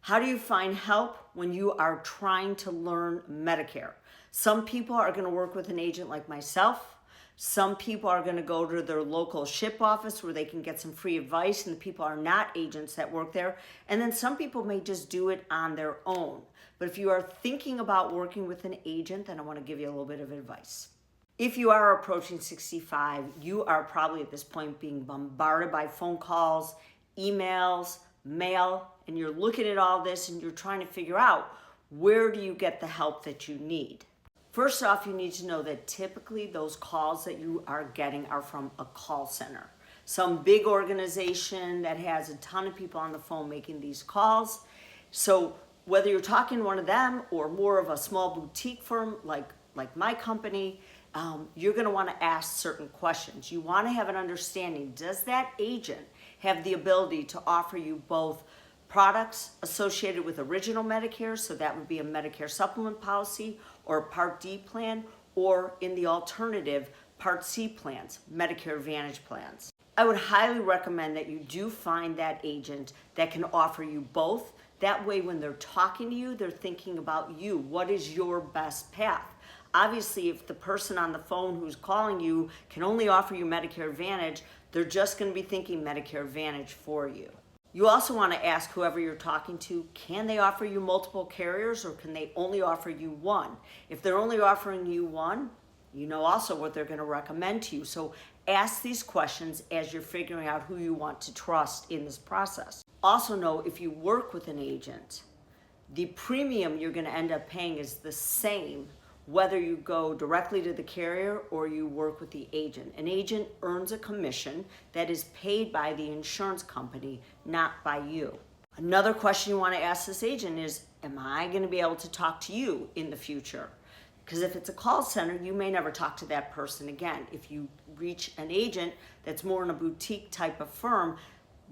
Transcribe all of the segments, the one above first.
How do you find help when you are trying to learn Medicare? Some people are going to work with an agent like myself. Some people are going to go to their local SHIP office where they can get some free advice, and the people are not agents that work there. And then some people may just do it on their own. But if you are thinking about working with an agent, then I want to give you a little bit of advice. If you are approaching 65, you are probably at this point being bombarded by phone calls, emails, mail, and you're looking at all this and you're trying to figure out, where do you get the help that you need? First off, you need to know that typically those calls that you are getting are from a call center. Some big organization that has a ton of people on the phone making these calls. So whether you're talking to one of them or more of a small boutique firm like my company, you're going to want to ask certain questions. You want to have an understanding, does that agent have the ability to offer you both products associated with original Medicare, so that would be a Medicare supplement policy or a Part D plan, or in the alternative, Part C plans, Medicare Advantage plans. I would highly recommend that you do find that agent that can offer you both. That way when they're talking to you, they're thinking about you. What is your best path? Obviously, if the person on the phone who's calling you can only offer you Medicare Advantage, they're just going to be thinking Medicare Advantage for you. You also want to ask whoever you're talking to, can they offer you multiple carriers or can they only offer you one? If they're only offering you one, you know also what they're going to recommend to you. So ask these questions as you're figuring out who you want to trust in this process. Also know, if you work with an agent, the premium you're going to end up paying is the same whether you go directly to the carrier or you work with the agent. An agent earns a commission that is paid by the insurance company, not by you. Another question you want to ask this agent is, am I going to be able to talk to you in the future? Because if it's a call center, you may never talk to that person again. If you reach an agent that's more in a boutique type of firm,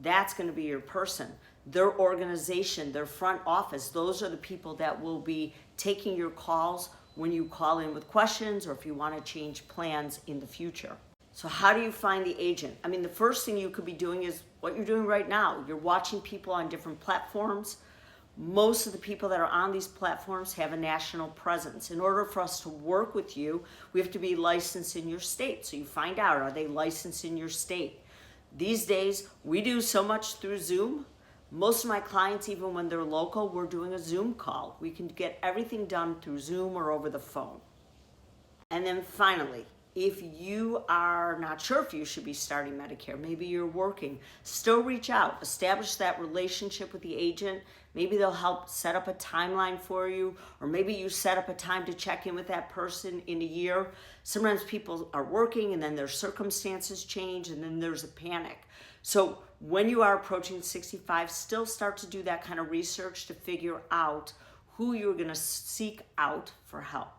that's going to be your person. Their organization, their front office, those are the people that will be taking your calls when you call in with questions or if you want to change plans in the future. So how do you find the agent? I mean, the first thing you could be doing is what you're doing right now. You're watching people on different platforms. Most of the people that are on these platforms have a national presence. In order for us to work with you, we have to be licensed in your state. So you find out, are they licensed in your state? These days, we do so much through Zoom. Most of my clients, even when they're local, we're doing a Zoom call. We can get everything done through Zoom or over the phone. And then finally, if you are not sure if you should be starting Medicare, maybe you're working, still reach out, establish that relationship with the agent. Maybe they'll help set up a timeline for you, or maybe you set up a time to check in with that person in a year. Sometimes people are working and then their circumstances change and then there's a panic. So when you are approaching 65, still start to do that kind of research to figure out who you're going to seek out for help.